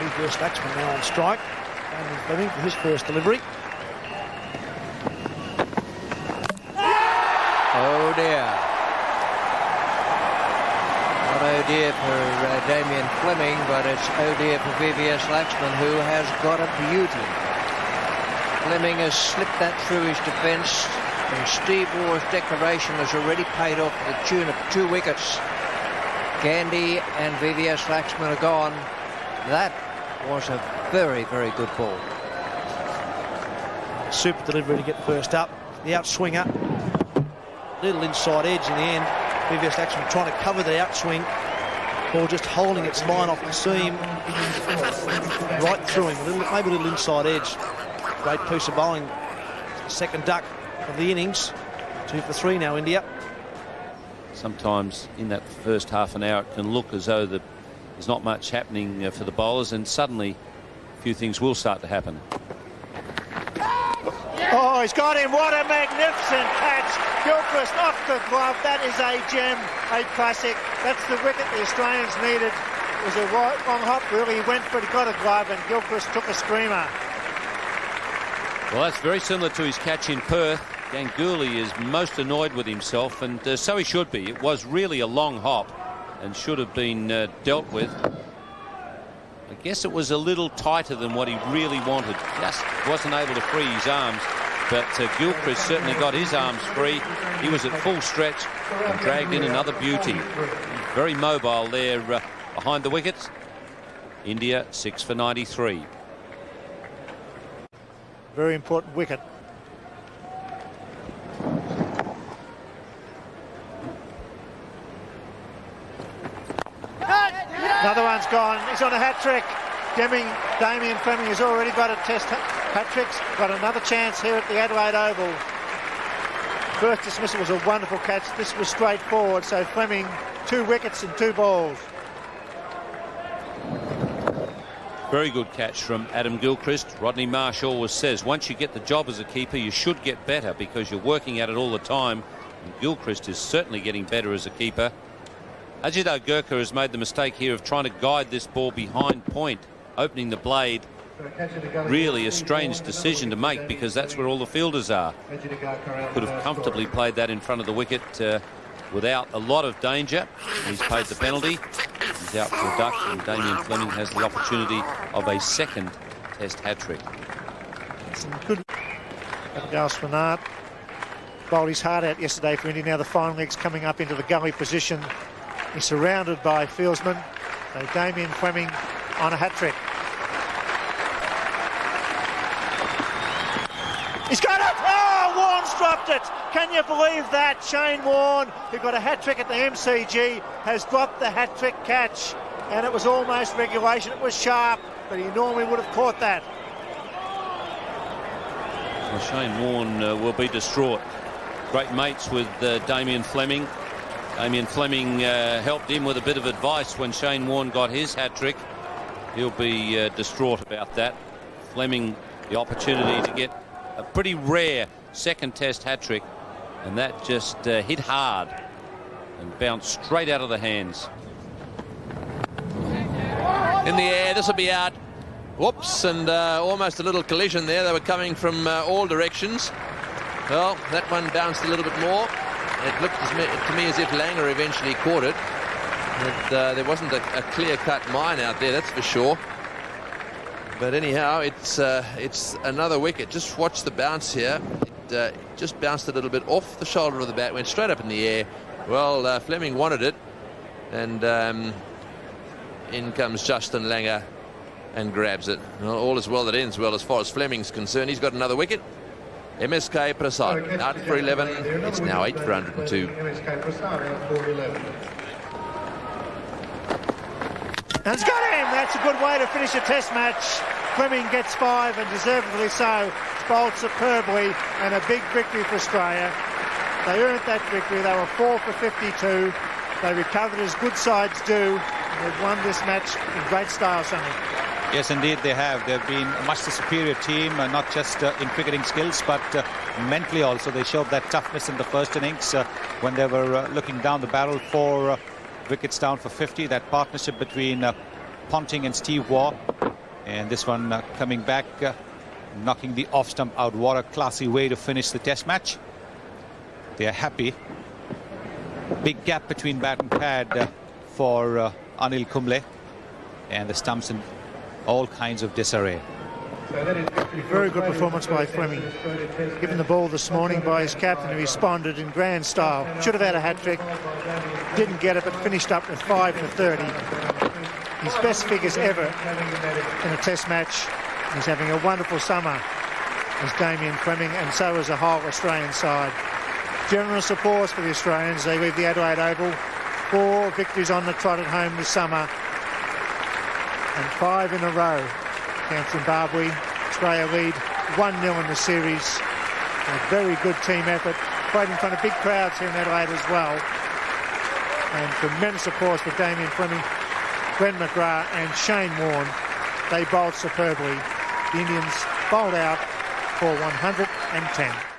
VVS Laxman now on strike. Damien Fleming for his first delivery. Oh dear. Not oh dear for Damien Fleming, but it's oh dear for VVS Laxman, who has got a beauty. Fleming has slipped that through his defence, and Steve Waugh's declaration has already paid off to the tune of 2 wickets. Gandhi and VVS Laxman are gone. That was a very, very good ball. Super delivery to get first up. The outswinger. Little inside edge in the end. VVS Laxman trying to cover the outswing, or just holding its line off the seam right through him. Maybe a little inside edge. Great piece of bowling. Second duck of the innings. 2 for 3 now, India. Sometimes in that first half an hour it can look as though there's not much happening for the bowlers, and suddenly a few things will start to happen. Oh, he's got him. What a magnificent catch. Gilchrist off the glove. That is a gem, a classic. That's the wicket the Australians needed. It was a long hop, really. He went for it, he got a glove, and Gilchrist took a screamer. Well, that's very similar to his catch in Perth. Ganguly is most annoyed with himself, and so he should be. It was really a long hop and should have been dealt with. I guess it was a little tighter than what he really wanted. Just wasn't able to free his arms, but Gilchrist certainly got his arms free. He was at full stretch and dragged in another beauty. Very mobile there behind the wickets. India 6 for 93. Very important wicket. Another one's gone. He's on a hat-trick. Damien Fleming has already got a test hat-tricks. Got another chance here at the Adelaide Oval. First dismissal was a wonderful catch. This was straightforward. So Fleming, 2 wickets and 2 balls. Very good catch from Adam Gilchrist. Rodney Marsh always says once you get the job as a keeper, you should get better because you're working at it all the time. And Gilchrist is certainly getting better as a keeper. Ajit Gurkha has made the mistake here of trying to guide this ball behind point, opening the blade. Really a strange decision to make because that's where all the fielders are. Could have comfortably played that in front of the wicket without a lot of danger. He's paid the penalty. He's out for a duck, and Damien Fleming has the opportunity of a second test hat-trick. Good. Abdul Swanat bowled his heart out yesterday for India. Now the fine legs coming up into the gully position. He's surrounded by fieldsmen. So Damien Fleming on a hat-trick. He's got it! Oh, Warne's dropped it! Can you believe that? Shane Warne, who got a hat-trick at the MCG, has dropped the hat-trick catch. And it was almost regulation. It was sharp, but he normally would have caught that. Well, Shane Warne will be distraught. Great mates with Damien Fleming. Damien Fleming helped him with a bit of advice when Shane Warne got his hat-trick. He'll be distraught about that. Fleming the opportunity to get a pretty rare second test hat-trick, and that just hit hard and bounced straight out of the hands. In the air, this will be out. Whoops, and almost a little collision there. They were coming from all directions. Well, that one bounced a little bit more. It looked to me as if Langer eventually caught it. But, there wasn't a clear-cut mine out there, that's for sure. But anyhow, it's another wicket. Just watch the bounce here. It just bounced a little bit off the shoulder of the bat, went straight up in the air. Well, Fleming wanted it, and in comes Justin Langer and grabs it. Well, all is well that ends well as far as Fleming's concerned. He's got another wicket. MSK Prasad out for 11. It's now 8 for 102. And it's got him! That's a good way to finish a test match. Fleming gets 5, and deservedly so. It's bowled superbly, and a big victory for Australia. They earned that victory. They were 4 for 52. They recovered as good sides do. And they've won this match in great style, Sonny. Yes, indeed they have. They've been a much superior team, not just in cricketing skills, but mentally also. They showed that toughness in the first innings when they were looking down the barrel for wickets down for 50. That partnership between Ponting and Steve Waugh And this one coming back, knocking the off stump out. What a classy way to finish the test match. They are happy. Big gap between bat and pad for Anil Kumble, and the stumps in all kinds of disarray. Very good performance by Fleming. Given the ball this morning by his captain, who responded in grand style. Should have had a hat-trick. Didn't get it, but finished up with 5 for 30. His best figures ever in a test match. He's having a wonderful summer as Damien Fleming, and so is the whole Australian side. Generous applause for the Australians. They leave the Adelaide Oval. 4 victories on the trot at home this summer, and 5 in a row against Zimbabwe. Australia lead 1-0 in the series. A very good team effort. Played in front of big crowds here in Adelaide as well. And tremendous applause for Damien Fleming, Glenn McGrath and Shane Warne. They bowled superbly. The Indians bowled out for 110.